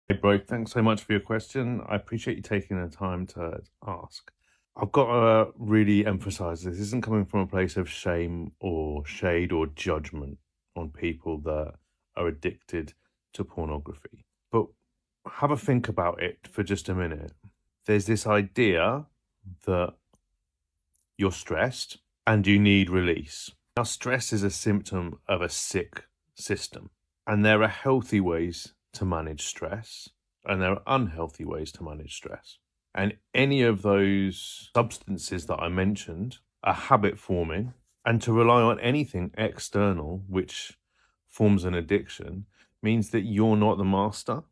Hey, bro, thanks so much for your question. I appreciate you taking the time to ask. I've got to really emphasize this isn't coming from a place of shame or shade or judgment on people that are addicted to pornography. But have a think about it for just a minute. There's this idea that you're stressed and you need release. Now, stress is a symptom of a sick system, and there are healthy ways to manage stress, and there are unhealthy ways to manage stress. And any of those substances that I mentioned are habit forming, and to rely on anything external, which forms an addiction, means that you're not the master.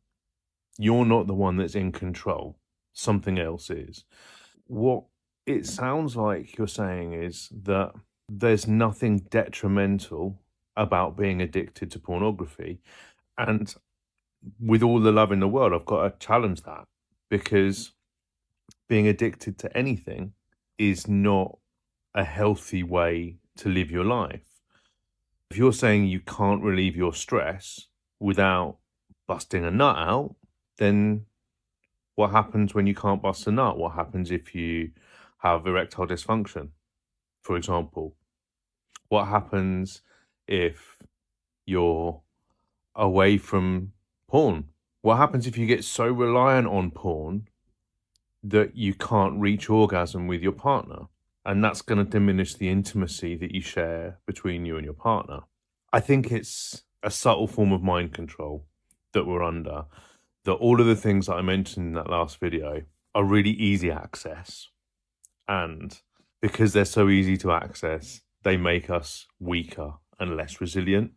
You're not the one that's in control. Something else is. What it sounds like you're saying is that there's nothing detrimental about being addicted to pornography. And with all the love in the world, I've got to challenge that, because being addicted to anything is not a healthy way to live your life. If you're saying you can't relieve your stress without busting a nut out, then what happens when you can't bust a nut? What happens if you have erectile dysfunction, for example? What happens if you're away from porn? What happens if you get so reliant on porn that you can't reach orgasm with your partner? And that's going to diminish the intimacy that you share between you and your partner. I think it's a subtle form of mind control that we're under, that all of the things that I mentioned in that last video are really easy access. And because they're so easy to access, they make us weaker and less resilient.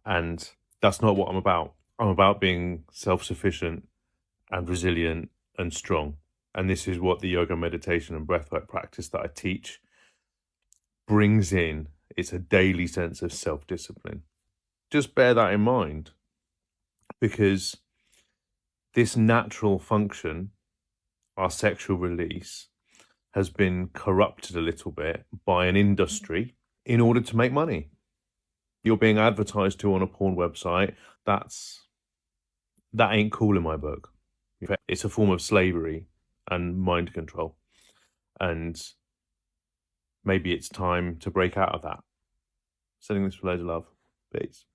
And that's not what I'm about. I'm about being self-sufficient and resilient and strong. And this is what the yoga, meditation, and breathwork practice that I teach brings in. It's a daily sense of self-discipline. Just bear that in mind, because this natural function, our sexual release, has been corrupted a little bit by an industry in order to make money. You're being advertised to on a porn website. That ain't cool in my book. It's a form of slavery and mind control. And maybe it's time to break out of that. Sending this with loads of love. Peace.